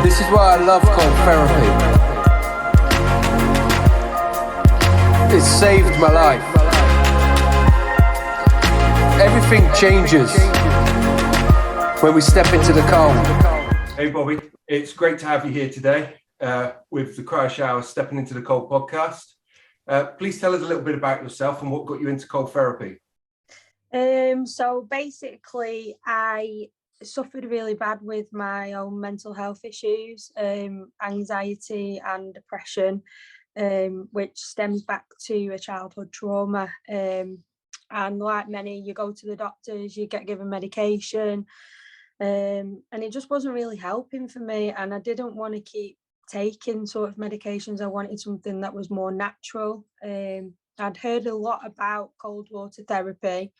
This is why I love cold therapy. It saved my life. Everything changes when we step into the cold. Hey Bobbie, it's great to have you here today with the CRYOSHOWER Stepping Into the Cold podcast. Please tell us a little bit about yourself and what got you into cold therapy. So basically, I suffered really bad with my own mental health issues, anxiety and depression, which stems back to a childhood trauma. And like many, you go to the doctors, you get given medication, and it just wasn't really helping for me. And I didn't want to keep taking sort of medications. I wanted something that was more natural. I'd heard a lot about cold water therapy,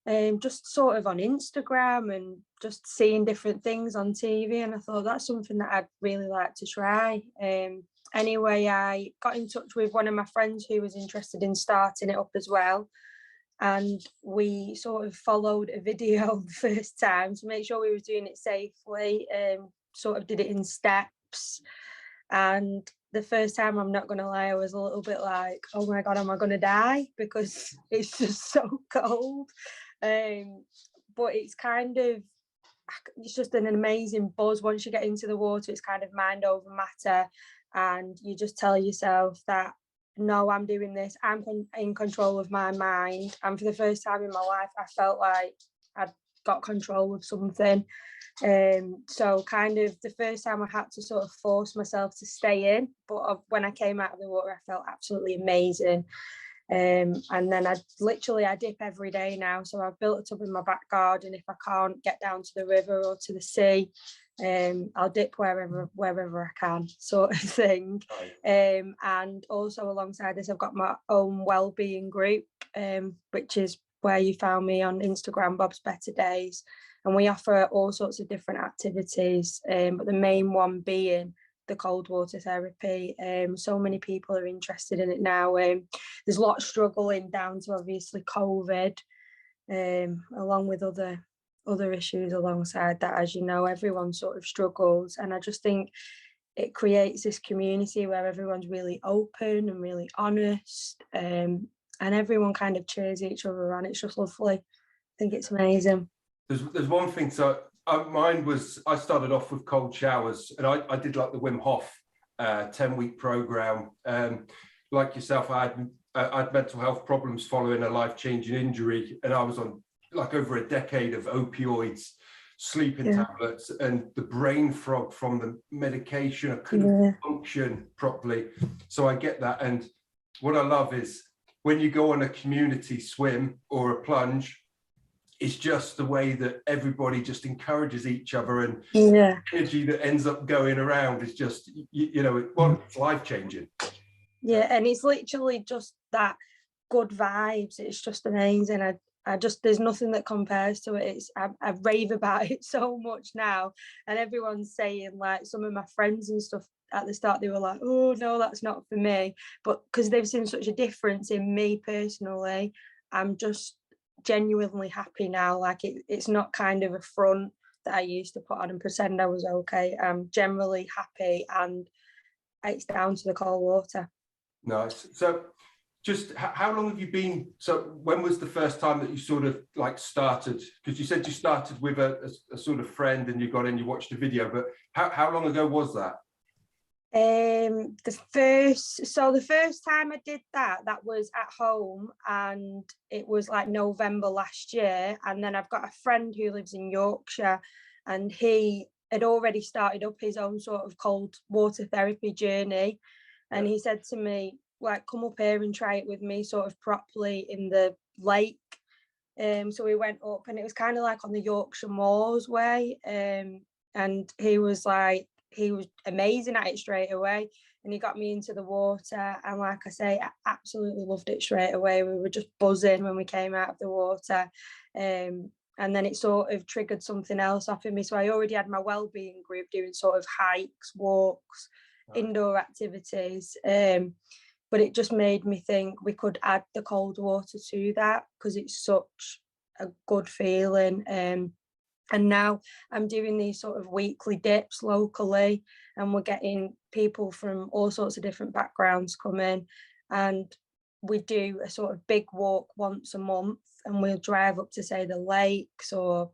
just sort of on Instagram and just seeing different things on TV, and I thought that's something that I'd really like to try. Anyway, I got in touch with one of my friends who was interested in starting it up as well, and we sort of followed a video the first time to make sure we were doing it safely, sort of did it in steps. And the first time, I'm not going to lie, I was a little bit like, oh my God, am I going to die? Because it's just so cold. But it's just an amazing buzz. Once you get into the water, it's kind of mind over matter. And you just tell yourself that, no, I'm doing this. I'm in control of my mind. And for the first time in my life, I felt like I'd got control of something. So kind of the first time I had to sort of force myself to stay in, but when I came out of the water, I felt absolutely amazing. And then I dip every day now. So I've built a tub in my back garden. If I can't get down to the river or to the sea, I'll dip wherever I can, sort of thing. And also alongside this, I've got my own wellbeing group, which is where you found me on Instagram, Bob's Better Days. And we offer all sorts of different activities, but the main one being the cold water therapy. So many people are interested in it now. There's a lot struggling down to obviously COVID, along with other issues alongside that. As you know, everyone sort of struggles, and I just think it creates this community where everyone's really open and really honest, and everyone kind of cheers each other on. It's just lovely. I think it's amazing. There's one thing. So mine was, I started off with cold showers, and I did like the Wim Hof 10-week program. Like yourself, I had mental health problems following a life-changing injury, and I was on like over a decade of opioids, sleeping tablets, and the brain fog from the medication. I couldn't function properly. So I get that. And what I love is when you go on a community swim or a plunge, it's just the way that everybody just encourages each other, and energy that ends up going around is just, it's life-changing. Yeah, and it's literally just that good vibes. It's just amazing. There's nothing that compares to it. I rave about it so much now, and everyone's saying, like, some of my friends and stuff at the start, they were like, oh no, that's not for me, but because they've seen such a difference in me personally, I'm just genuinely happy now. Like it's not kind of a front that I used to put on and pretend I was okay. I'm generally happy, and it's down to the cold water. Nice. So just how long have you been, so when was the first time that you sort of like started? Because you said you started with a sort of friend and you got in, you watched a video, but how long ago was that? The first time I did that was at home, and it was like November last year. And then I've got a friend who lives in Yorkshire, and he had already started up his own sort of cold water therapy journey, and he said to me, like, come up here and try it with me sort of properly in the lake. So we went up, and it was kind of like on the Yorkshire Moors way, and he was amazing at it straight away, and he got me into the water, and like I say, I absolutely loved it straight away. We were just buzzing when we came out of the water, and then it sort of triggered something else off in me. So I already had my wellbeing group doing sort of hikes, walks, indoor activities, but it just made me think we could add the cold water to that, because it's such a good feeling. And now I'm doing these sort of weekly dips locally, and we're getting people from all sorts of different backgrounds come in, and we do a sort of big walk once a month, and we'll drive up to, say, the lakes or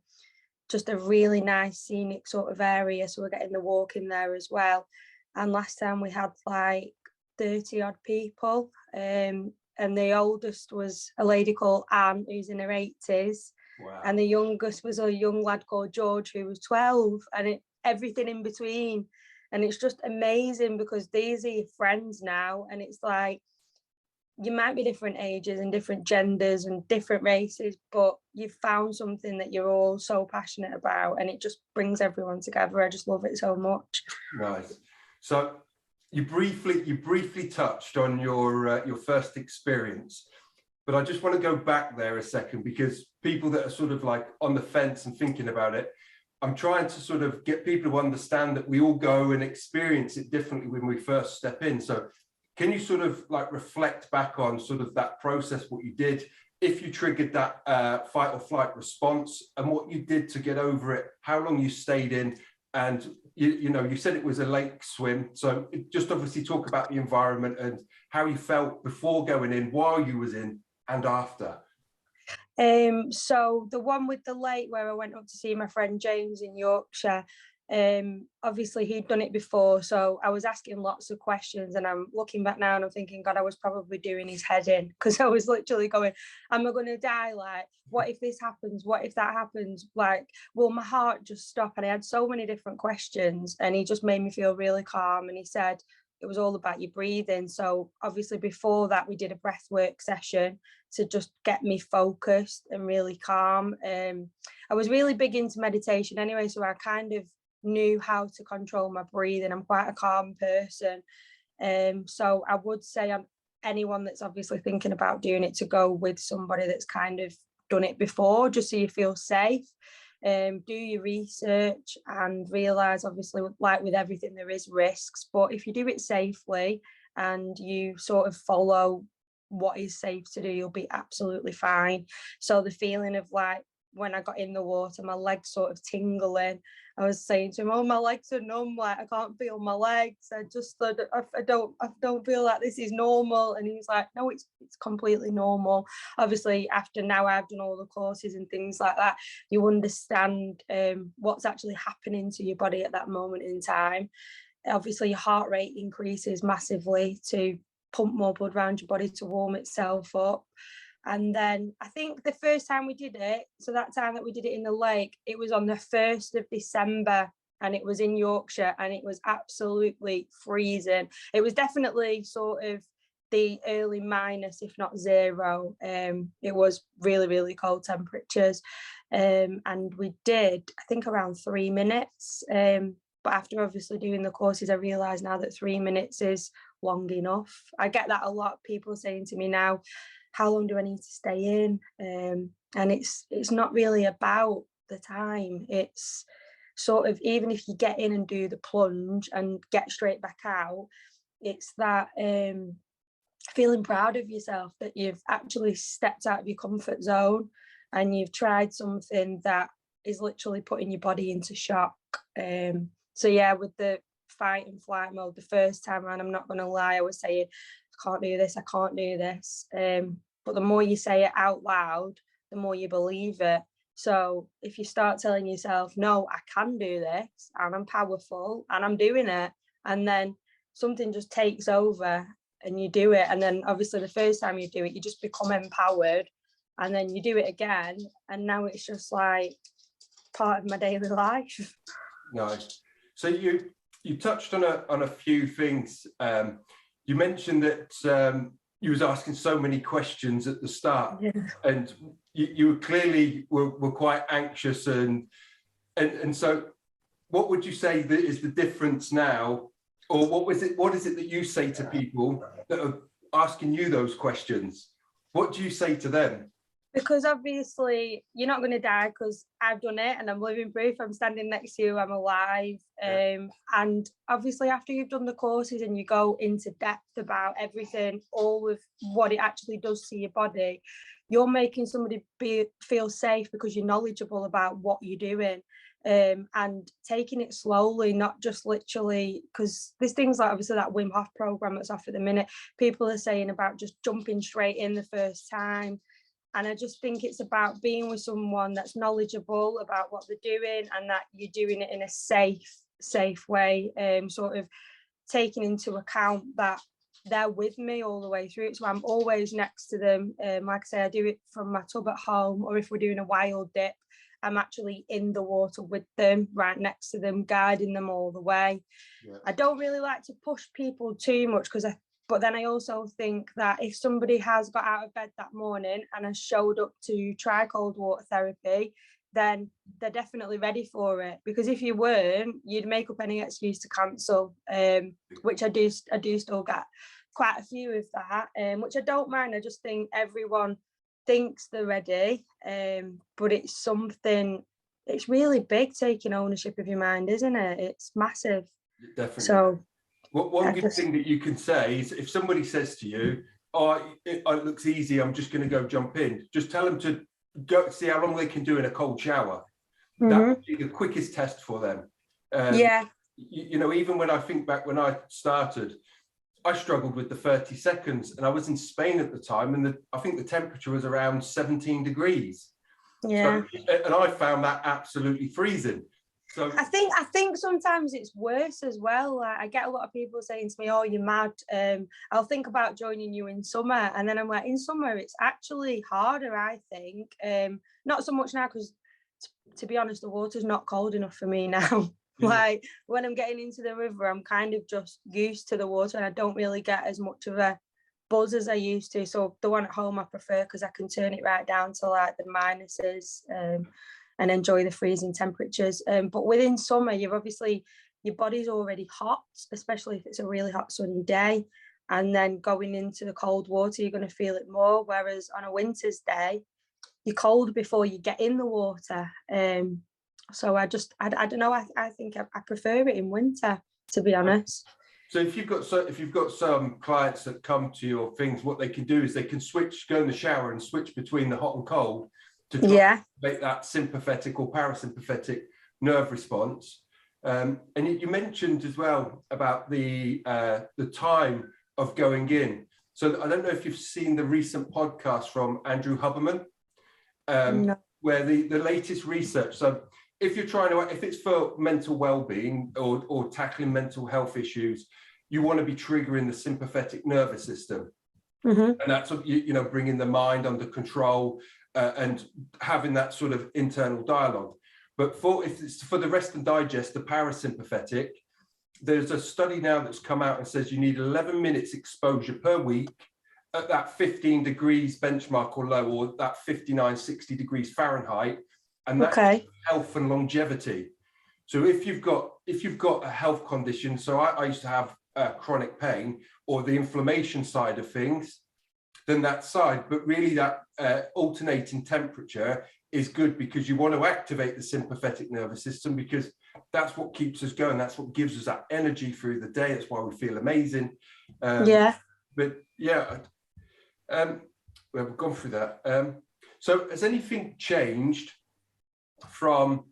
just a really nice scenic sort of area. So we're getting the walk in there as well. And last time we had like 30 odd people. And the oldest was a lady called Anne, who's in her 80s. Wow. And the youngest was a young lad called George, who was 12, and everything in between. And it's just amazing because these are your friends now. And it's like, you might be different ages and different genders and different races, but you've found something that you're all so passionate about, and it just brings everyone together. I just love it so much. Nice. So you briefly touched on your first experience, but I just want to go back there a second, because people that are sort of like on the fence and thinking about it, I'm trying to sort of get people to understand that we all go and experience it differently when we first step in. So can you sort of like reflect back on sort of that process, what you did, if you triggered that fight or flight response, and what you did to get over it, how long you stayed in, and you know, you said it was a lake swim. So just obviously talk about the environment and how you felt before going in, while you was in, and after. So the one with the lake where I went up to see my friend James in Yorkshire, obviously he'd done it before, so I was asking lots of questions, and I'm looking back now and I'm thinking, God, I was probably doing his head in, because I was literally going, am I going to die? Like, what if this happens? What if that happens? Like, will my heart just stop? And I had so many different questions, and he just made me feel really calm. And he said it was all about your breathing. So obviously before that we did a breath work session to just get me focused and really calm. I was really big into meditation anyway, so I kind of knew how to control my breathing. I'm quite a calm person. So I would say on anyone that's obviously thinking about doing it, to go with somebody that's kind of done it before, just so you feel safe. Do your research and realize, obviously, like with everything, there is risks, but if you do it safely and you sort of follow what is safe to do, you'll be absolutely fine. So the feeling of like, when I got in the water, my legs sort of tingling, I was saying to him, oh, my legs are numb, like I can't feel my legs. I don't feel like this is normal. And he's like, no, it's completely normal. Obviously, after now I've done all the courses and things like that, you understand what's actually happening to your body at that moment in time. Obviously, your heart rate increases massively to pump more blood around your body to warm itself up. And then I think the first time we did it, so that time that we did it in the lake, it was on the 1st of December, and it was in Yorkshire, and it was absolutely freezing. It was definitely sort of the early minus, if not zero. It was really, really cold temperatures. And we did, I think, around 3 minutes. But after obviously doing the courses, I realise now that 3 minutes is long enough. I get that a lot, people saying to me now, how long do I need to stay in? And it's not really about the time. It's sort of, even if you get in and do the plunge and get straight back out, it's that feeling proud of yourself that you've actually stepped out of your comfort zone and you've tried something that is literally putting your body into shock. So yeah, with the fight and flight mode, the first time around, I'm not going to lie, I was saying, I can't do this, I can't do this. But the more you say it out loud, the more you believe it. So if you start telling yourself, no, I can do this, and I'm powerful, and I'm doing it, and then something just takes over and you do it. And then obviously the first time you do it, you just become empowered, and then you do it again. And now it's just like part of my daily life. Nice. So you touched on a few things. You mentioned that you was asking so many questions at the start, yeah. And you clearly were quite anxious, and so what would you say that is the difference now, or what is it that you say to people that are asking you those questions? What do you say to them? Because obviously you're not going to die, because I've done it and I'm living proof. I'm standing next to you, I'm alive. Yeah. And obviously after you've done the courses and you go into depth about everything, all of what it actually does to your body, you're making somebody feel safe because you're knowledgeable about what you're doing. And taking it slowly, not just literally, because there's things like obviously that Wim Hof program that's off at the minute, people are saying about just jumping straight in the first time. And I just think it's about being with someone that's knowledgeable about what they're doing, and that you're doing it in a safe way, sort of taking into account that they're with me all the way through it. So I'm always next to them. Like I say, I do it from my tub at home, or if we're doing a wild dip, I'm actually in the water with them, right next to them, guiding them all the way. Yeah. I don't really like to push people too much, but then I also think that if somebody has got out of bed that morning and has showed up to try cold water therapy, then they're definitely ready for it. Because if you weren't, you'd make up any excuse to cancel, which I do still get quite a few of that, which I don't mind. I just think everyone thinks they're ready, but it's really big, taking ownership of your mind, isn't it? It's massive. Definitely. So one good thing that you can say is, if somebody says to you, oh, it looks easy, I'm just going to go jump in, just tell them to go see how long they can do in a cold shower. That would be the quickest test for them. You know, even when I think back when I started, I struggled with the 30 seconds, and I was in Spain at the time, and I think the temperature was around 17 degrees. Yeah. So, and I found that absolutely freezing. So I think sometimes it's worse as well. Like, I get a lot of people saying to me, "Oh, you're mad. I'll think about joining you in summer." And then I'm like, in summer, it's actually harder, I think. Not so much now, because to be honest, the water's not cold enough for me now. Like when I'm getting into the river, I'm kind of just used to the water, and I don't really get as much of a buzz as I used to. So the one at home I prefer, because I can turn it right down to like the minuses, and enjoy the freezing temperatures. But within summer, your body's already hot, especially if it's a really hot sunny day. And then going into the cold water, you're going to feel it more. Whereas on a winter's day, you're cold before you get in the water. So I don't know. I think I prefer it in winter, to be honest. So if you've got some clients that come to your things, what they can do is they can go in the shower and switch between the hot and cold to make that sympathetic or parasympathetic nerve response. And you mentioned as well about the time of going in. So I don't know if you've seen the recent podcast from Andrew Huberman, No. where the latest research. So if it's for mental well-being or tackling mental health issues, you want to be triggering the sympathetic nervous system. And that's, bringing the mind under control and having that sort of internal dialogue. But if it's for the rest and digest, the parasympathetic, there's a study now that's come out and says you need 11 minutes exposure per week at that 15 degrees benchmark or low, or that 59, 60 degrees Fahrenheit. And that's health and longevity. So if you've got a health condition, so I used to have chronic pain or the inflammation side of things, then that side, but really that alternating temperature is good, because you want to activate the sympathetic nervous system, because that's what keeps us going. That's what gives us that energy through the day. That's why we feel amazing. But yeah, we've gone through that. So has anything changed from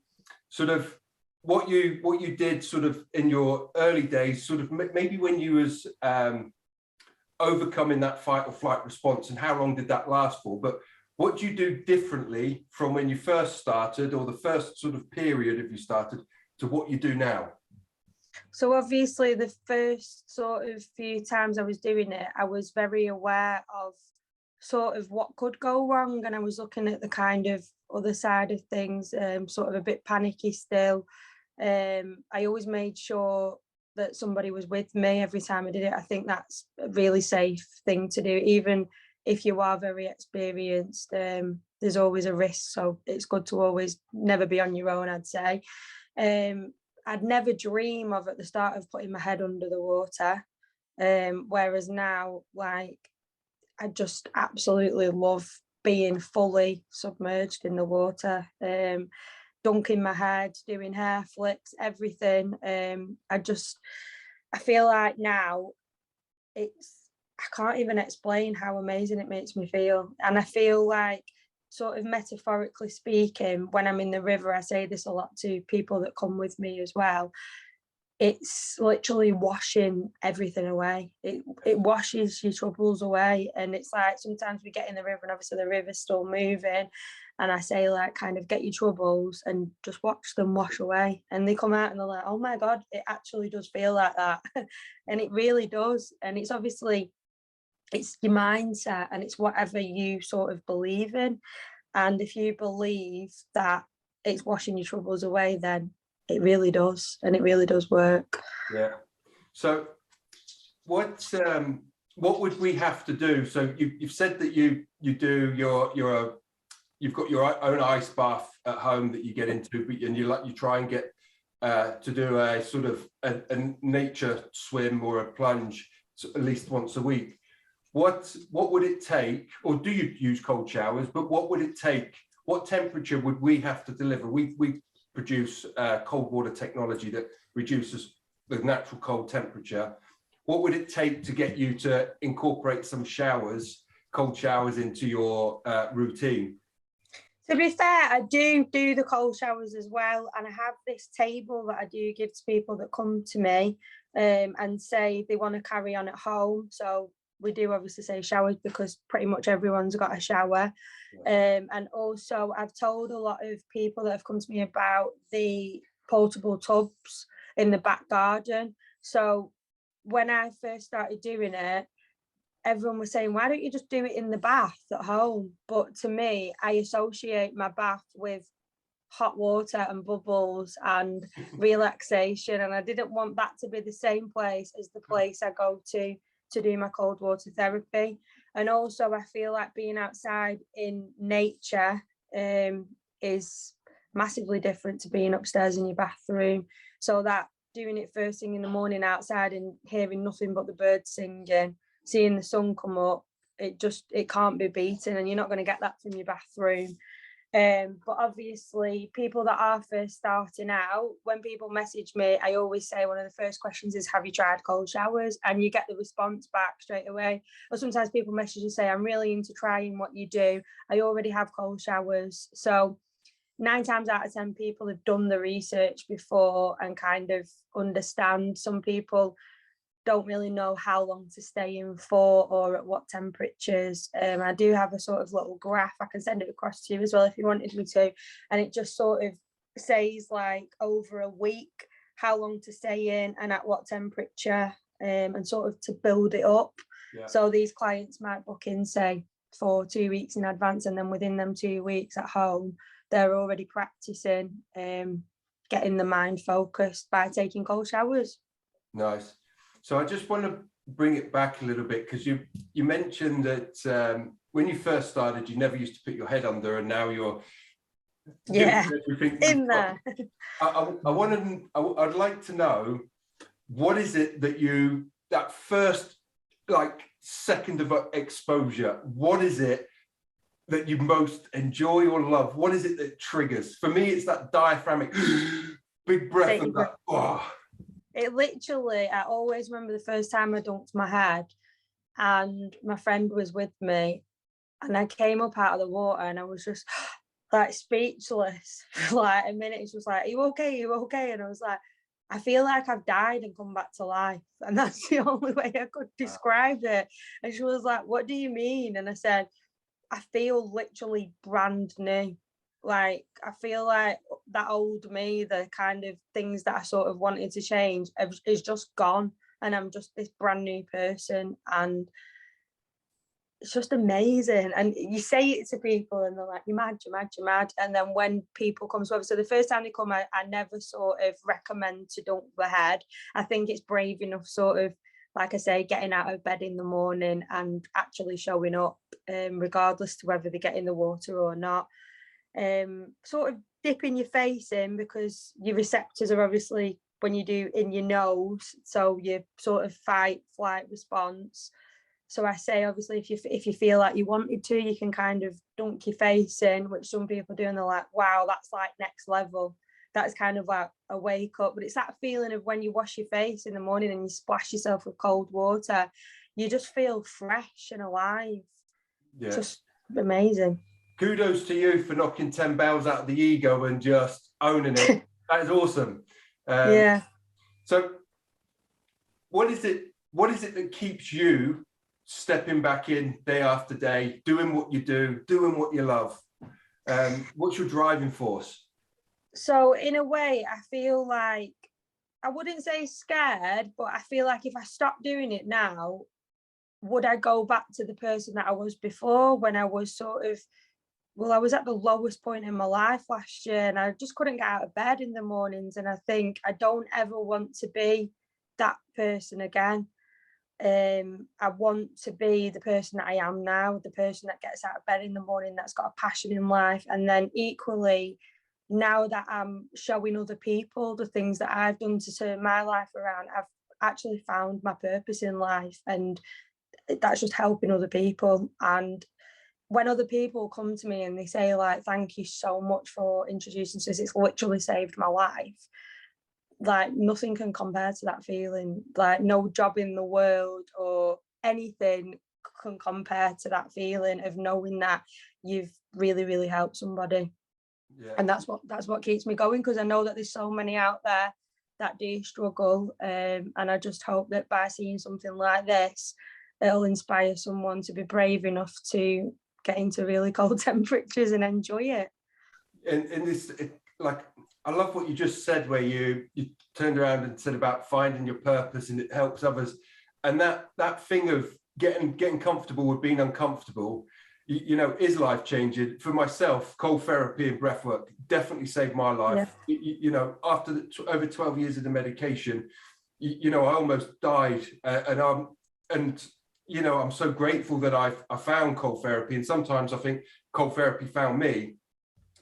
sort of what you did sort of in your early days, sort of maybe when you was overcoming that fight or flight response, and how long did that last for? But what do you do differently from when you first started, or the first sort of period of you started, to what you do now? So obviously the first sort of few times I was doing it, I was very aware of sort of what could go wrong, and I was looking at the kind of other side of things, sort of a bit panicky still. I always made sure that somebody was with me every time I did it. I think that's a really safe thing to do, even if you are very experienced. There's always a risk, so it's good to always never be on your own, I'd say. I'd never dream of at the start of putting my head under the water, whereas now, like, I just absolutely love being fully submerged in the water, dunking my head, doing hair flicks, everything. I feel like now I can't even explain how amazing it makes me feel. And I feel like, sort of metaphorically speaking, when I'm in the river, I say this a lot to people that come with me as well, it's literally washing everything away. It washes your troubles away. And it's like, sometimes we get in the river and obviously the river's still moving, and I say, like, kind of get your troubles and just watch them wash away. And they come out and they're like, oh my God, it actually does feel like that. And it really does. And it's obviously, it's your mindset, and it's whatever you sort of believe in. And if you believe that it's washing your troubles away, then it really does, and it really does work. Yeah. So what would we have to do? So you've said that you do you've got your own ice bath at home that you get into, and you try and get to do a sort of a nature swim or a plunge at least once a week. What would it take, or do you use cold showers? But what would it take? What temperature would we have to deliver? We produce cold water technology that reduces the natural cold temperature. What would it take to get you to incorporate some cold showers into your routine? To be fair, I do the cold showers as well, and I have this table that I do give to people that come to me and say they want to carry on at home. So we do obviously say showers because pretty much everyone's got a shower. And also I've told a lot of people that have come to me about the portable tubs in the back garden. So when I first started doing it, everyone was saying, why don't you just do it in the bath at home? But to me, I associate my bath with hot water and bubbles and relaxation, and I didn't want that to be the same place as the place I go to do my cold water therapy. And also I feel like being outside in nature is massively different to being upstairs in your bathroom. So that doing it first thing in the morning outside and hearing nothing but the birds singing, seeing the sun come up, it can't be beaten, and you're not going to get that from your bathroom. But obviously people that are first starting out, when people message me, I always say one of the first questions is, have you tried cold showers? And you get the response back straight away. Or sometimes people message and say, I'm really into trying what you do, I already have cold showers. So 9 times out of 10 people have done the research before and kind of understand. Some people don't really know how long to stay in for or at what temperatures. I do have a sort of little graph, I can send it across to you as well if you wanted me to, and it just sort of says like over a week how long to stay in and at what temperature, and sort of to build it up. So these clients might book in, say, for 2 weeks in advance, and then within them 2 weeks at home they're already practicing getting the mind focused by taking cold showers. Nice. So I just want to bring it back a little bit, because you mentioned that when you first started, you never used to put your head under, and now you're doing everything in there. I'd like to know, what is it that that first like second of exposure, what is it that you most enjoy or love? What is it that triggers? For me, it's that diaphragmatic big breath and that, oh. It literally, I always remember the first time I dunked my head and my friend was with me, and I came up out of the water and I was just like speechless for like a minute. She was like, are you okay? Are you okay? And I was like, I feel like I've died and come back to life. And that's the only way I could describe it. And she was like, what do you mean? And I said, I feel literally brand new. Like, I feel like that old me, the kind of things that I sort of wanted to change is just gone, and I'm just this brand new person, and it's just amazing. And you say it to people and they're like, you're mad, you're mad, you're mad. And then when people come to us, so the first time they come, I never sort of recommend to dunk the head. I think it's brave enough, sort of, like I say, getting out of bed in the morning and actually showing up, regardless to whether they get in the water or not. Sort of dipping your face in, because your receptors are obviously, when you do, in your nose, so you sort of fight flight response. So I say, obviously, if you feel like you wanted to, you can kind of dunk your face in, which some people do, and they're like, wow, that's like next level. That's kind of like a wake up. But it's that feeling of when you wash your face in the morning and you splash yourself with cold water, you just feel fresh and alive. Yeah. Just amazing. Kudos to you for knocking 10 bells out of the ego and just owning it. That is awesome. Yeah. So what is it that keeps you stepping back in day after day, doing what you do, doing what you love? What's your driving force? So in a way, I feel like, I wouldn't say scared, but I feel like if I stop doing it now, would I go back to the person that I was before, when I was sort of, well, I was at the lowest point in my life last year, and I just couldn't get out of bed in the mornings. And I think I don't ever want to be that person again. I want to be the person that I am now, the person that gets out of bed in the morning, that's got a passion in life. And then equally, now that I'm showing other people the things that I've done to turn my life around, I've actually found my purpose in life, and that's just helping other people. And when other people come to me and they say, like, thank you so much for introducing us, it's literally saved my life, like, nothing can compare to that feeling. Like, no job in the world or anything can compare to that feeling of knowing that you've really, really helped somebody. Yeah. And that's what keeps me going, because I know that there's so many out there that do struggle, and I just hope that by seeing something like this, it'll inspire someone to be brave enough to get into really cold temperatures and enjoy it. And this, like, I love what you just said, where you turned around and said about finding your purpose and it helps others, and that thing of getting comfortable with being uncomfortable, you know, is life changing. For myself, cold therapy and breath work definitely saved my life. Yeah. You know, after over 12 years of the medication, you know, I almost died, and you know, I'm so grateful that I found cold therapy. And sometimes I think cold therapy found me.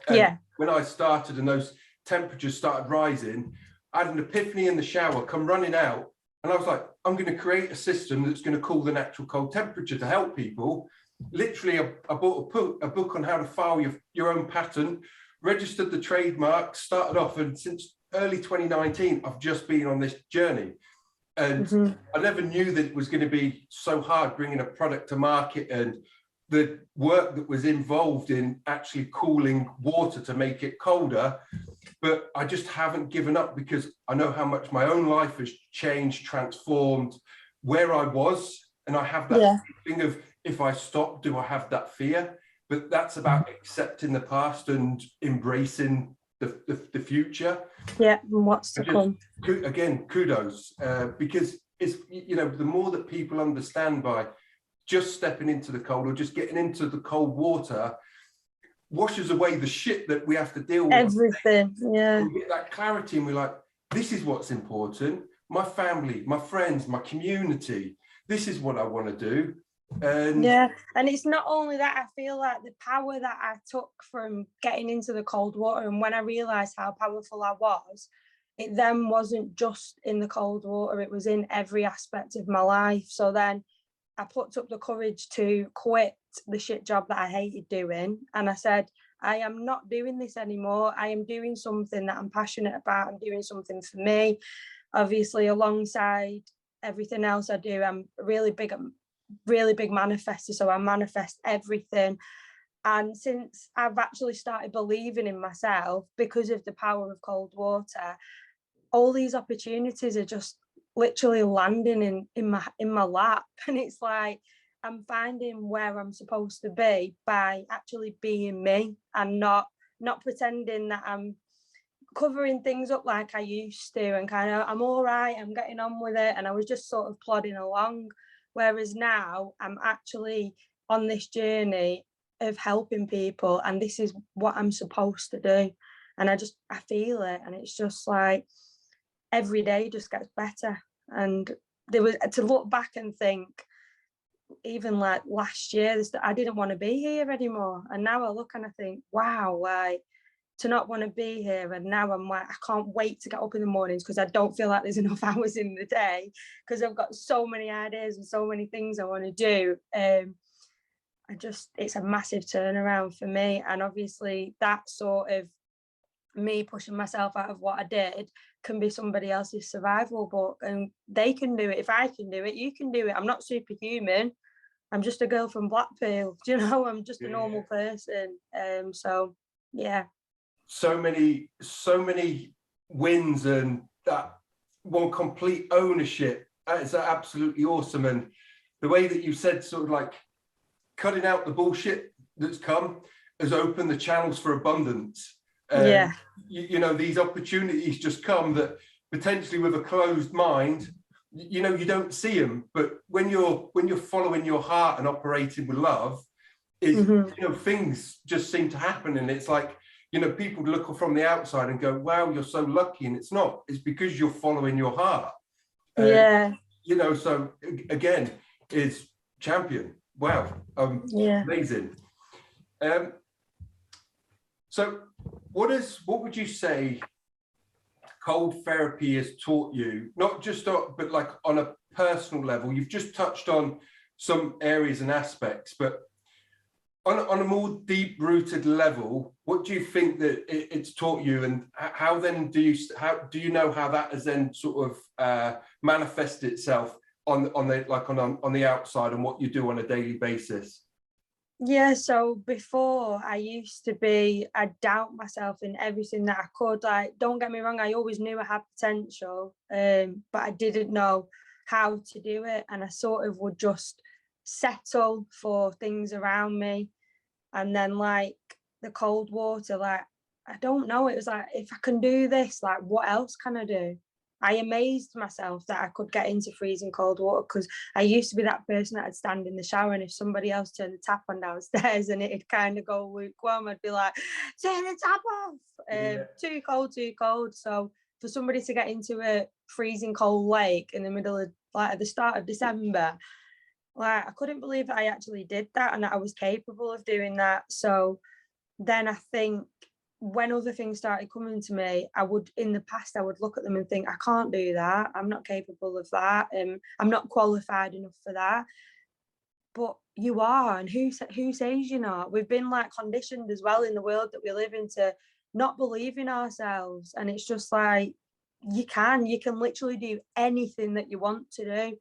And Yeah. when I started and those temperatures started rising, I had an epiphany in the shower, come running out, and I was like, I'm going to create a system that's going to cool the natural cold temperature to help people. Literally, I bought a book on how to file your own patent, registered the trademark, started off, and since early 2019, I've just been on this journey. And I never knew that it was going to be so hard bringing a product to market, and the work that was involved in actually cooling water to make it colder. But I just haven't given up, because I know how much my own life has changed, transformed, where I was. And I have that thing of, if I stop, do I have that fear? But that's about accepting the past and embracing the future. Yeah, and what's to come. Again, kudos, because it's, you know, the more that people understand by just stepping into the cold or just getting into the cold water, washes away the shit that we have to deal with. Everything, yeah. We get that clarity and we're like, this is what's important. My family, my friends, my community, this is what I want to do. And yeah, and it's not only that, I feel like the power that I took from getting into the cold water, and when I realized how powerful I was, it then wasn't just in the cold water, it was in every aspect of my life. So then I put up the courage to quit the shit job that I hated doing, and I said, I am not doing this anymore. I am doing something that I'm passionate about. I'm doing something for me. Obviously, alongside everything else I do, I'm really big manifester, so I manifest everything. And since I've actually started believing in myself because of the power of cold water, all these opportunities are just literally landing in my lap, and it's like I'm finding where I'm supposed to be by actually being me, and not pretending that I'm covering things up like I used to, and kind of, I'm all right, I'm getting on with it, and I was just sort of plodding along. Whereas now I'm actually on this journey of helping people, and this is what I'm supposed to do. And I feel it, and it's just like every day just gets better. And there was, to look back and think, even like last year, I didn't want to be here anymore. And now I look and I think, wow, like, to not want to be here. And now I'm like, I can't wait to get up in the mornings, because I don't feel like there's enough hours in the day, because I've got so many ideas and so many things I want to do. It's a massive turnaround for me. And obviously that sort of me pushing myself out of what I did can be somebody else's survival book, and they can do it. If I can do it, you can do it. I'm not superhuman. I'm just a girl from Blackpool. Do you know? I'm just a normal person. So yeah. So many wins, and that one complete ownership. It's absolutely awesome. And the way that you said, sort of like cutting out the bullshit that's come has opened the channels for abundance. Yeah. You know, these opportunities just come that potentially with a closed mind, you know, you don't see them. But when you're following your heart and operating with love, is you know, things just seem to happen. And it's like, you know, people look from the outside and go, wow, you're so lucky. And it's not. It's because you're following your heart. Yeah. You know, so again, is champion. Wow. Yeah. Amazing. So what would you say cold therapy has taught you, not just but like on a personal level? You've just touched on some areas and aspects, but on a more deep-rooted level, what do you think that it's taught you, and how then do you know how that has then sort of manifested itself on the outside and what you do on a daily basis? Yeah, so before I'd doubt myself in everything that I could. Like, don't get me wrong, I always knew I had potential, but I didn't know how to do it. And I sort of would just settle for things around me. And then like the cold water, like, I don't know, it was like, if I can do this, like, what else can I do? I amazed myself that I could get into freezing cold water, because I used to be that person that would stand in the shower, and if somebody else turned the tap on downstairs and it'd kind of go lukewarm, I'd be like, turn the tap off. Too cold, too cold. So for somebody to get into a freezing cold lake in the middle of, like, at the start of December, like, I couldn't believe that I actually did that and that I was capable of doing that. So then I think when other things started coming to me, in the past, I would look at them and think, I can't do that. I'm not capable of that. I'm not qualified enough for that. But you are, and who says you're not? We've been like conditioned as well in the world that we live in to not believe in ourselves. And it's just like, you can literally do anything that you want to do.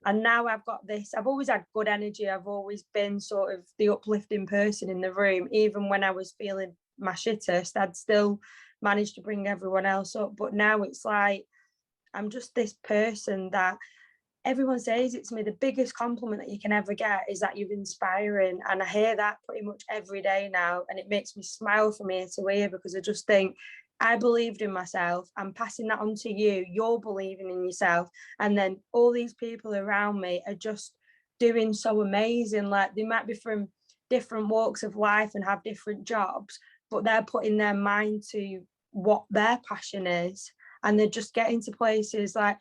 And now I've got this, I've always had good energy. I've always been sort of the uplifting person in the room. Even when I was feeling my shittest, I'd still managed to bring everyone else up. But now it's like, I'm just this person that everyone says it to me. The biggest compliment that you can ever get is that you're inspiring. And I hear that pretty much every day now. And it makes me smile from ear to ear, because I just think, I believed in myself. I'm passing that on to you. You're believing in yourself. And then all these people around me are just doing so amazing. Like, they might be from different walks of life and have different jobs, but they're putting their mind to what their passion is. And they're just getting to places. Like,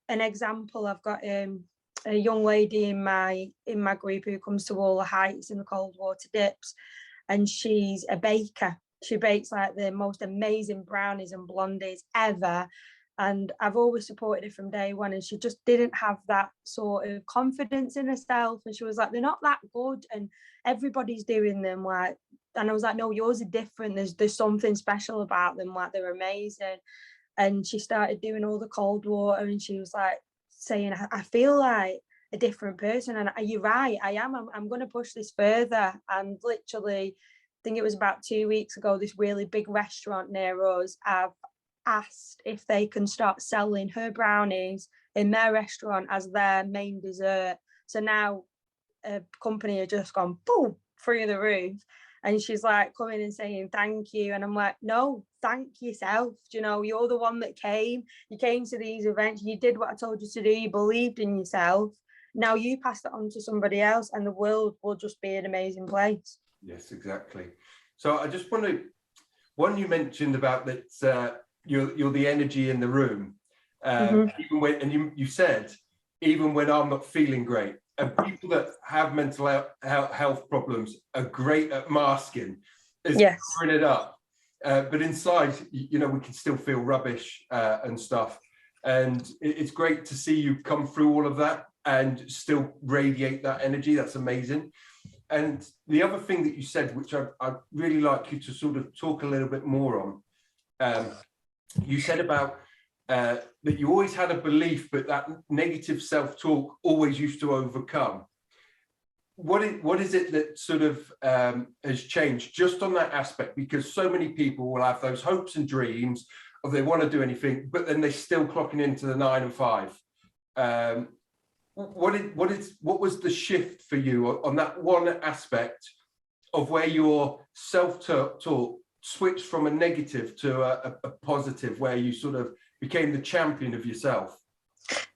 an example, I've got a young lady in my group who comes to all the heights in the cold water dips, and she's a baker. She bakes like the most amazing brownies and blondies ever. And I've always supported her from day one. And she just didn't have that sort of confidence in herself. And she was like, they're not that good, and everybody's doing them. Like, and I was like, no, yours are different. There's something special about them. Like, they're amazing. And she started doing all the cold water, and she was like saying, I feel like a different person. And you're right, I am. I'm going to push this further. And literally, I think it was about 2 weeks ago, this really big restaurant near us, I've asked if they can start selling her brownies in their restaurant as their main dessert. So now a company had just gone boom through the roof, and she's like coming and saying thank you. And I'm like, no, thank yourself. You know, you're the one that came. You came to these events, you did what I told you to do, you believed in yourself. Now you pass it on to somebody else, and the world will just be an amazing place. Yes, exactly. So I just want to, one, you mentioned about that you're the energy in the room, even when, and you said, even when I'm not feeling great. And people that have mental health problems are great at masking, is covering it up. But inside, you know, we can still feel rubbish and stuff. And it's great to see you come through all of that and still radiate that energy. That's amazing. And the other thing that you said, which I'd really like you to sort of talk a little bit more on, you said about that you always had a belief, but that negative self-talk always used to overcome. What is it that sort of has changed just on that aspect? Because so many people will have those hopes and dreams of they want to do anything, but then they're still clocking into the 9 and 5. What was the shift for you on that one aspect of where your self-talk switched from a negative to a positive, where you sort of became the champion of yourself?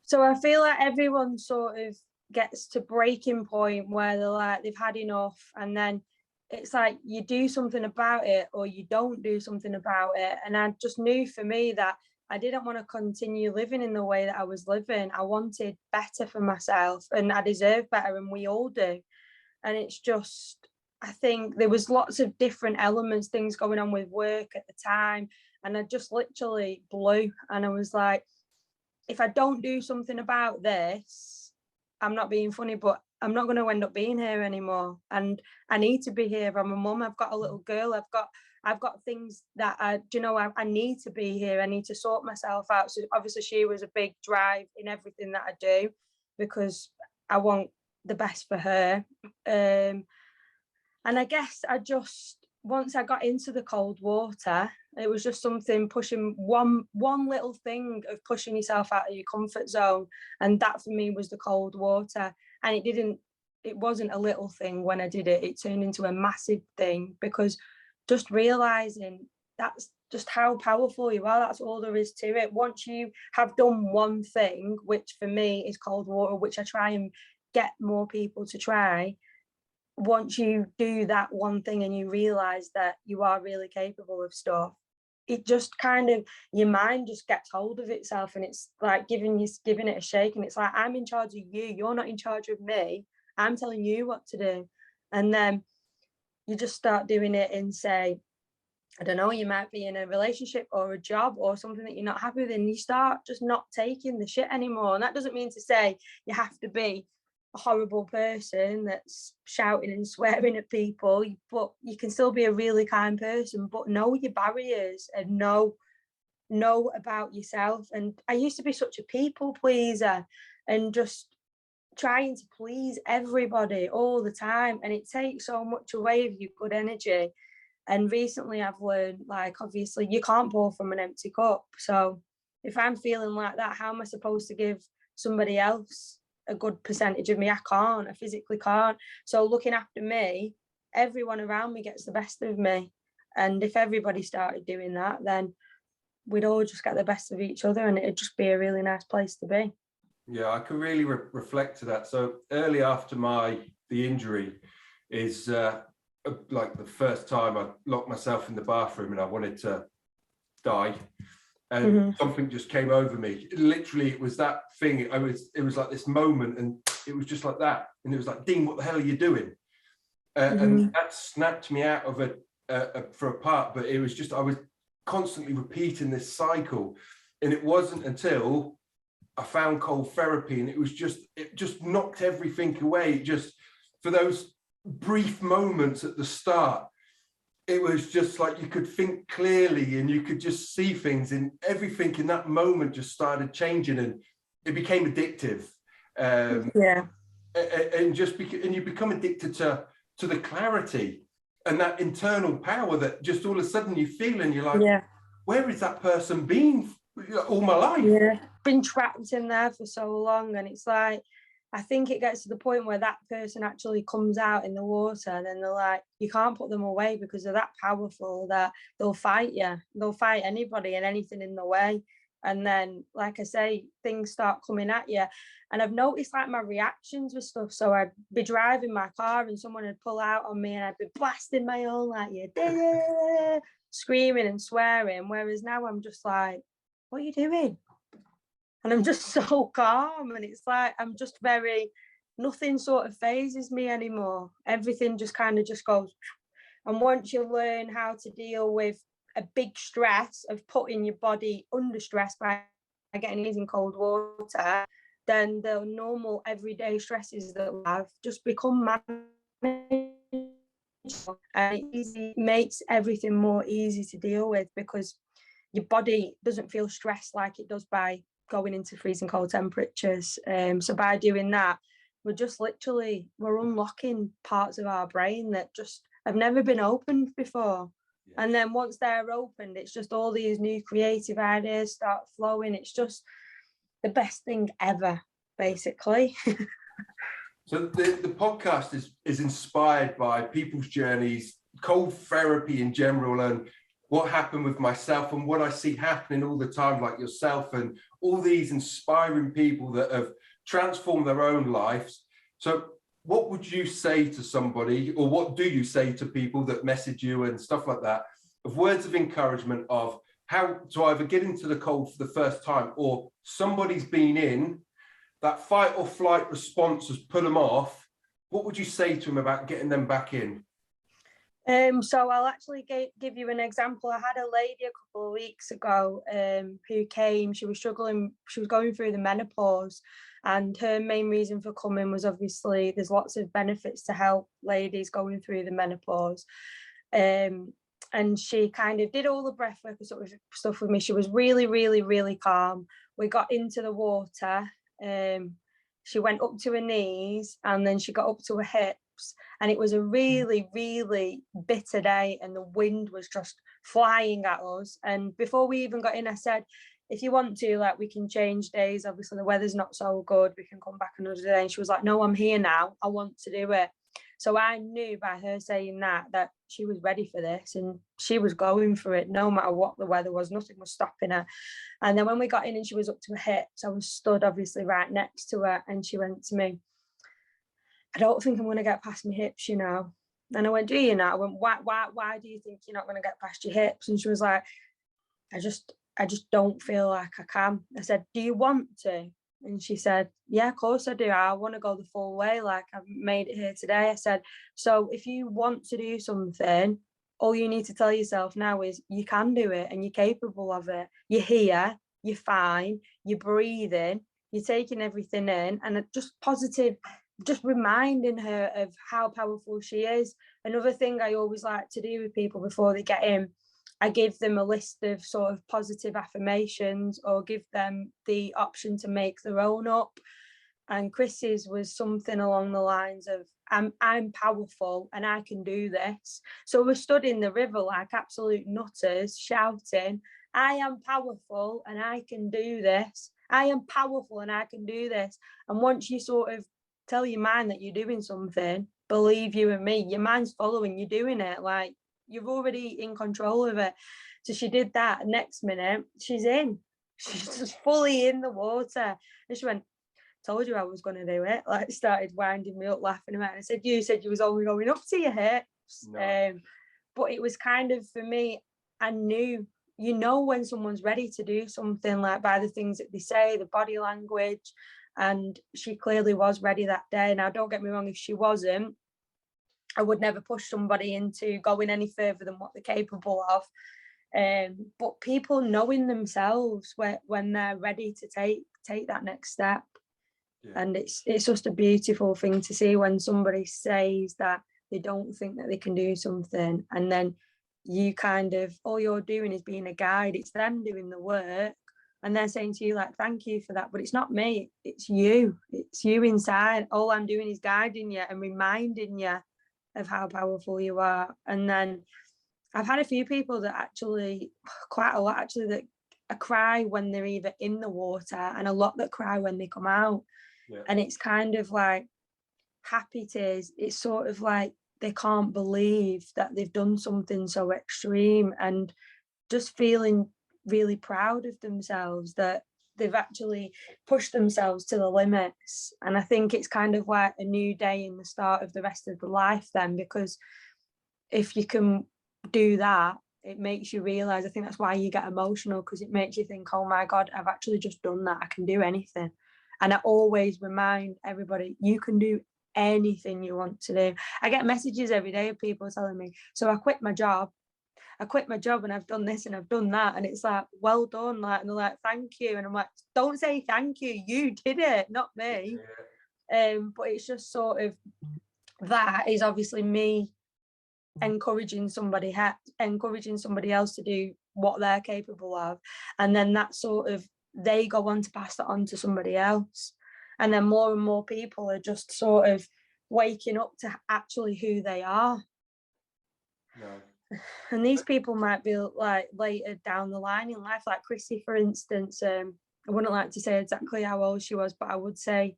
So I feel like everyone sort of gets to breaking point where they're like, they've had enough, and then it's like you do something about it or you don't do something about it. And I just knew for me that I didn't want to continue living in the way that I was living. I wanted better for myself, and I deserve better, and we all do. And it's just, I think there was lots of different elements, things going on with work at the time, and I just literally blew. And I was like, if I don't do something about this, I'm not being funny, but I'm not going to end up being here anymore. And I need to be here. I'm a mum. I've got a little girl. I've got things that I need to be here. I need to sort myself out. So obviously she was a big drive in everything that I do, because I want the best for her. And I guess once I got into the cold water, it was just something pushing one little thing of pushing yourself out of your comfort zone. And that for me was the cold water. And it wasn't a little thing when I did it. It turned into a massive thing, because just realizing that's just how powerful you are. That's all there is to it. Once you have done one thing, which for me is cold water, which I try and get more people to try, once you do that one thing and you realize that you are really capable of stuff, it just kind of, your mind just gets hold of itself, and it's like giving it a shake, and it's like, I'm in charge of you, you're not in charge of me, I'm telling you what to do. And then you just start doing it and say, I don't know, you might be in a relationship or a job or something that you're not happy with, and you start just not taking the shit anymore. And that doesn't mean to say you have to be a horrible person that's shouting and swearing at people, but you can still be a really kind person, but know your barriers and know about yourself. And I used to be such a people pleaser and just trying to please everybody all the time, and it takes so much away of your good energy. And recently I've learned, like, obviously you can't pour from an empty cup. So if I'm feeling like that, how am I supposed to give somebody else a good percentage of me? I can't, I physically can't. So looking after me, everyone around me gets the best of me. And if everybody started doing that, then we'd all just get the best of each other, and it'd just be a really nice place to be. Yeah, I can really reflect to that. So early after the injury is like the first time I locked myself in the bathroom and I wanted to die. And something just came over me. Literally, it was that thing. It was like this moment, and it was just like that. And it was like, Dean, what the hell are you doing? And that snapped me out of it for a part. But it was just, I was constantly repeating this cycle. And it wasn't until I found cold therapy, and it just knocked everything away. Just for those brief moments at the start, it was just like you could think clearly and you could just see things, and everything in that moment just started changing, and it became addictive. And you become addicted to the clarity and that internal power that just all of a sudden you feel, and you're like, where is that person been all my life? Yeah, been trapped in there for so long. And it's like, I think it gets to the point where that person actually comes out in the water, and then they're like, you can't put them away because they're that powerful that they'll fight you. They'll fight anybody and anything in the way. And then, like I say, things start coming at you. And I've noticed like my reactions with stuff. So I'd be driving my car and someone would pull out on me, and I'd be blasting my own, like, yeah, screaming and swearing. Whereas now I'm just like, what are you doing? And I'm just so calm, and it's like I'm just nothing sort of phases me anymore. Everything just kind of just goes. And once you learn how to deal with a big stress of putting your body under stress by getting in cold water, then the normal everyday stresses that we have just become manageable, and it makes everything more easy to deal with, because your body doesn't feel stressed like it does by going into freezing cold temperatures. So by doing that, we're unlocking parts of our brain that just have never been opened before. Yeah. And then once they're opened, it's just all these new creative ideas start flowing. It's just the best thing ever, basically. So the podcast is inspired by people's journeys, cold therapy in general, and what happened with myself and what I see happening all the time, like yourself and all these inspiring people that have transformed their own lives. So what would you say to somebody, or what do you say to people that message you and stuff like that, of words of encouragement of how to either get into the cold for the first time, or somebody's been in that fight or flight response has put them off? What would you say to them about getting them back in? So I'll actually give you an example. I had a lady a couple of weeks ago who came. She was struggling. She was going through the menopause, and her main reason for coming was obviously there's lots of benefits to help ladies going through the menopause. And she kind of did all the breath work and sort of stuff with me. She was really, really, really calm. We got into the water. She went up to her knees and then she got up to her hips, and it was a really, really bitter day and the wind was just flying at us. And before we even got in, I said, if you want to, like, we can change days. Obviously the weather's not so good, we can come back another day. And she was like, no, I'm here now, I want to do it. So I knew by her saying that she was ready for this, and she was going for it no matter what the weather was. Nothing was stopping her. And then when we got in and she was up to her hips, I was stood obviously right next to her, and she went to me, I don't think I'm going to get past my hips, you know. And I went, do you know? I went, why do you think you're not going to get past your hips? And she was like, I just don't feel like I can. I said, do you want to? And she said, yeah, of course I do. I want to go the full way. Like, I've made it here today. I said, so if you want to do something, all you need to tell yourself now is you can do it and you're capable of it. You're here, you're fine, you're breathing, you're taking everything in, and just positive, just reminding her of how powerful she is. Another thing I always like to do with people before they get in, I give them a list of sort of positive affirmations, or give them the option to make their own up. And Chris's was something along the lines of, I'm powerful and I can do this. So we're stood in the river like absolute nutters, shouting, I am powerful and I can do this. I am powerful and I can do this. And once you sort of tell your mind that you're doing something, believe you and me, your mind's following you doing it. Like, you're already in control of it. So she did that. Next minute, she's just fully in the water. And she went, told you I was going to do it. Like, started winding me up, laughing about it. I said, you said you was only going up to your hips. No. But it was kind of, for me, I knew, you know, when someone's ready to do something, like by the things that they say, the body language. And she clearly was ready that day. Now, don't get me wrong, if she wasn't, I would never push somebody into going any further than what they're capable of. But people knowing themselves when they're ready to take that next step. Yeah. And it's just a beautiful thing to see when somebody says that they don't think that they can do something, and then you kind of, all you're doing is being a guide. It's them doing the work, and they're saying to you, like, thank you for that, but it's not me, it's you inside. All I'm doing is guiding you and reminding you of how powerful you are. And then I've had a few people that actually, quite a lot actually, that cry when they're either in the water, and a lot that cry when they come out. Yeah. And it's kind of like happy tears. It's sort of like they can't believe that they've done something so extreme, and just feeling really proud of themselves that they've actually pushed themselves to the limits. And I think it's kind of like a new day in the start of the rest of the life then, because if you can do that, it makes you realize, I think that's why you get emotional, because it makes you think, oh my God, I've actually just done that. I can do anything. And I always remind everybody, you can do anything you want to do. I get messages every day of people telling me, so I quit my job and I've done this and I've done that. And it's like, well done. Like, and they're like, thank you. And I'm like, don't say thank you. You did it, not me. Yeah. But it's just sort of, that is obviously me encouraging somebody else to do what they're capable of, and then that sort of, they go on to pass that on to somebody else, and then more and more people are just sort of waking up to actually who they are. No. And these people might be like later down the line in life, like Chrissy, for instance. I wouldn't like to say exactly how old she was, but I would say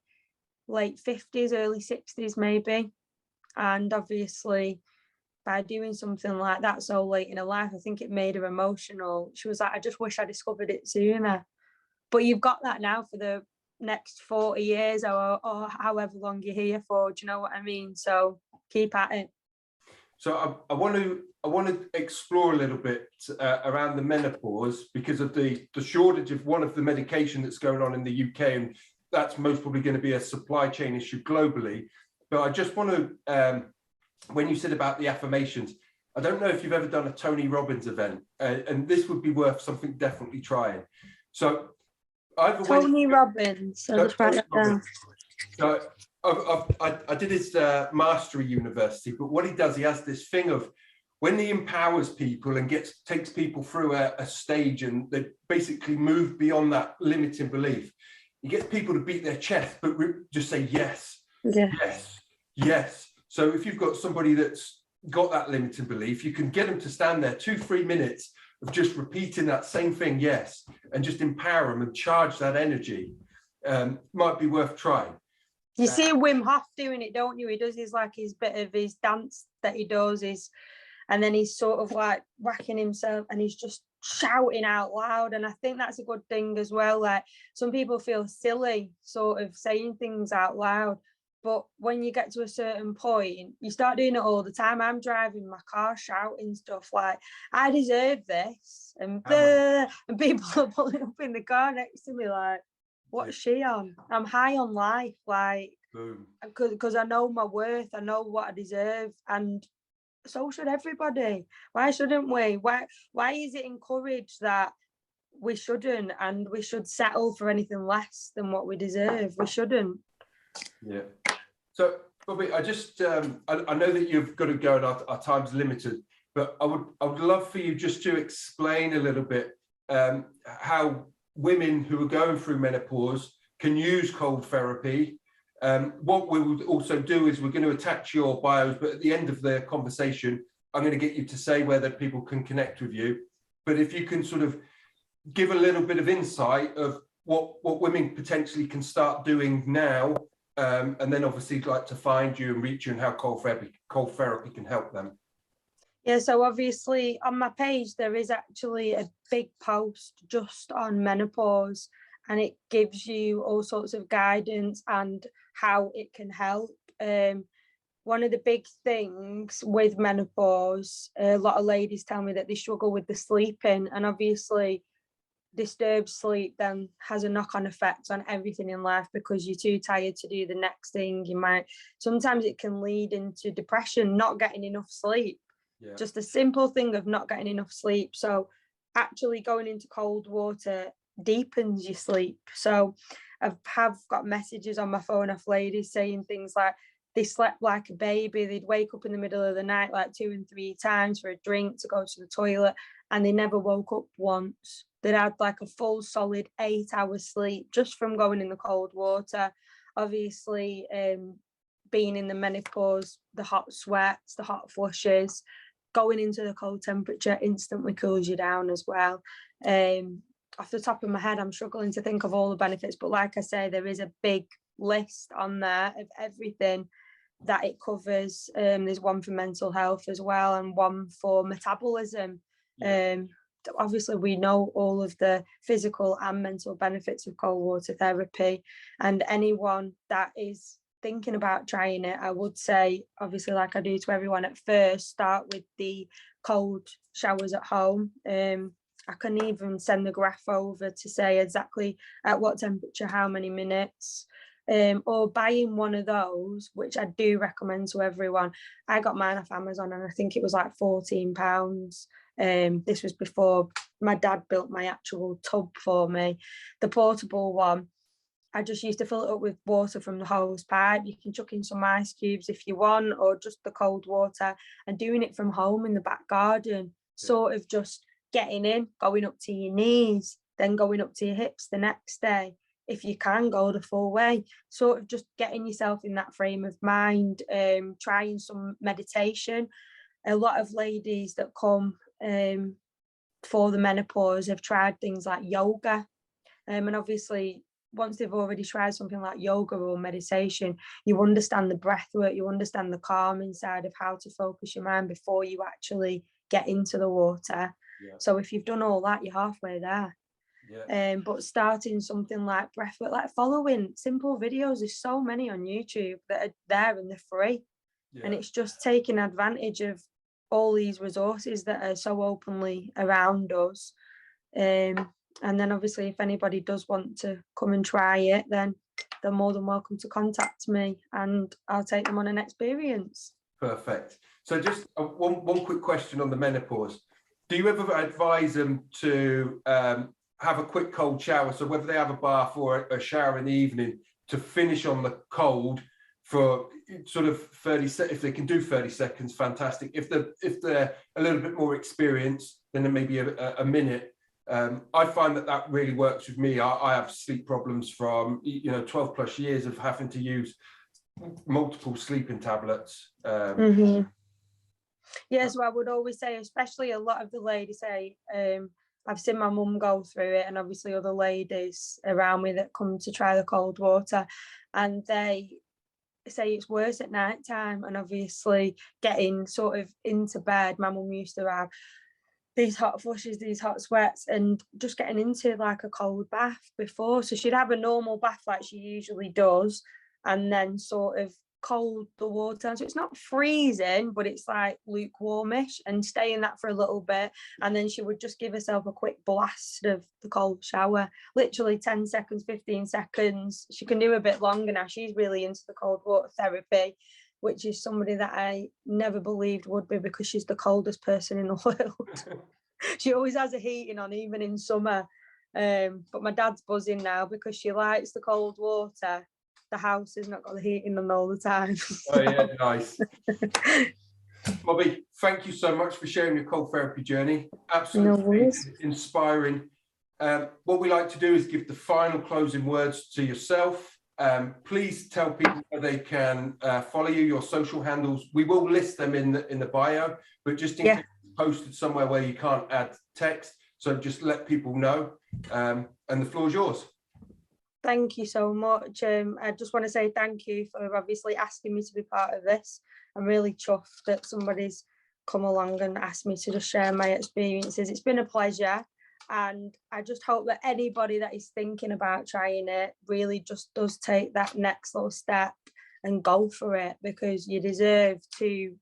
late 50s, early 60s maybe. And obviously by doing something like that so late in her life, I think it made her emotional. She was like, I just wish I discovered it sooner. But you've got that now for the next 40 years or however long you're here for. Do you know what I mean? So keep at it. So I want to explore a little bit around the menopause, because of the shortage of one of the medication that's going on in the UK, and that's most probably going to be a supply chain issue globally. But I just want to, when you said about the affirmations, I don't know if you've ever done a Tony Robbins event, and this would be worth something definitely trying. So Tony Robbins, so just write that down. So I did his mastery university, but what he does, he has this thing of when he empowers people and takes people through a stage, and they basically move beyond that limiting belief. He gets people to beat their chest, but just say yes, yes, yes. So if you've got somebody that's got that limiting belief, you can get them to stand there 2-3 minutes of just repeating that same thing, yes, and just empower them and charge that energy. Might be worth trying. You see Wim Hof doing it, don't you? He does his bit of his dance that he does, and then he's sort of like whacking himself and he's just shouting out loud. And I think that's a good thing as well. Like, some people feel silly sort of saying things out loud, but when you get to a certain point, you start doing it all the time. I'm driving my car shouting stuff like, I deserve this, and people are pulling up in the car next to me like, what's she on? I'm high on life, like, because I know my worth, I know what I deserve, and so should everybody. Why shouldn't we? Why is it encouraged that we shouldn't, and we should settle for anything less than what we deserve? We shouldn't. Yeah. So Bobbie, I just I know that you've got to go and our time's limited, but I would love for you just to explain a little bit how women who are going through menopause can use cold therapy. What we will also do is we're going to attach your bios, but at the end of the conversation, I'm going to get you to say whether people can connect with you. But if you can sort of give a little bit of insight of what women potentially can start doing now, and then obviously like to find you and reach you, and how cold therapy can help them. Yeah, so obviously on my page, there is actually a big post just on menopause, and it gives you all sorts of guidance and how it can help. One of the big things with menopause, a lot of ladies tell me that they struggle with the sleeping, and obviously disturbed sleep then has a knock-on effect on everything in life, because you're too tired to do the next thing. Sometimes it can lead into depression, not getting enough sleep. Yeah. Just a simple thing of not getting enough sleep. So actually going into cold water deepens your sleep. So I have got messages on my phone of ladies saying things like they slept like a baby. They'd wake up in the middle of the night like 2 and 3 times for a drink, to go to the toilet, and they never woke up once. They'd had like a full solid 8 hours sleep just from going in the cold water. Obviously, being in the menopause, the hot sweats, the hot flushes, going into the cold temperature instantly cools you down as well. Off the top of my head, I'm struggling to think of all the benefits, but like I say, there is a big list on there of everything that it covers. There's one for mental health as well, and one for metabolism. Yeah. Obviously, we know all of the physical and mental benefits of cold water therapy, and anyone that is thinking about trying it, I would say, obviously, like I do to everyone at first, start with the cold showers at home. I can even send the graph over to say exactly at what temperature, how many minutes, or buying one of those, which I do recommend to everyone. I got mine off Amazon, and I think it was like £14. This was before my dad built my actual tub for me. The portable one, I just used to fill it up with water from the hose pipe. You can chuck in some ice cubes if you want, or just the cold water, and doing it from home in the back garden sort of just getting in, going up to your knees, then going up to your hips the next day. If you can go the full way, sort of just getting yourself in that frame of mind, trying some meditation. A lot of ladies that come for the menopause have tried things like yoga. And obviously, once they've already tried something like yoga or meditation, you understand the breath work, you understand the calming side of how to focus your mind before you actually get into the water. Yeah. So if you've done all that, you're halfway there. Yeah. But starting something like breathwork, like following simple videos, there's so many on YouTube that are there and they're free. Yeah. And it's just taking advantage of all these resources that are so openly around us. And then obviously if anybody does want to come and try it, then they're more than welcome to contact me and I'll take them on an experience. Perfect. So just one quick question on the menopause. Do you ever advise them to have a quick cold shower? So whether they have a bath or a shower in the evening, to finish on the cold for sort of 30 seconds. If they can do 30 seconds, fantastic. If they're a little bit more experienced, then it may be a minute. I find that really works with me. I have sleep problems from 12 plus years of having to use multiple sleeping tablets. Yeah, so I would always say, especially a lot of the ladies say, I've seen my mum go through it, and obviously other ladies around me that come to try the cold water, and they say it's worse at night time. And obviously getting sort of into bed, my mum used to have these hot flushes, these hot sweats, and just getting into like a cold bath before. So she'd have a normal bath like she usually does, and then sort of cold the water. So it's not freezing, but it's like lukewarmish, and stay in that for a little bit. And then she would just give herself a quick blast of the cold shower, literally 10 seconds, 15 seconds. She can do a bit longer now. She's really into the cold water therapy, which is somebody that I never believed would be, because she's the coldest person in the world. She always has a heating on, even in summer. But my dad's buzzing now because she likes the cold water. The house has not got the heating on all the time. Oh yeah, nice. Bobbie, thank you so much for sharing your cold therapy journey. Absolutely inspiring. What we like to do is give the final closing words to yourself. Please tell people where they can follow you, your social handles. We will list them in the bio, but just in case it's posted somewhere where you can't add text, so just let people know. And the floor is yours. Thank you so much. I just want to say thank you for obviously asking me to be part of this. I'm really chuffed that somebody's come along and asked me to just share my experiences. It's been a pleasure. And I just hope that anybody that is thinking about trying it really just does take that next little step and go for it, because you deserve to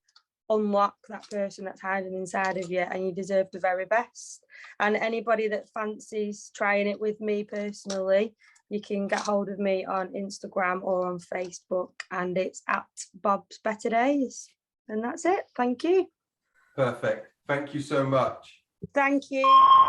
unlock that person that's hiding inside of you, and you deserve the very best. And anybody that fancies trying it with me personally, you can get hold of me on Instagram or on Facebook, and it's at Bob's Better Days. And that's it. Thank you. Perfect. Thank you so much. Thank you.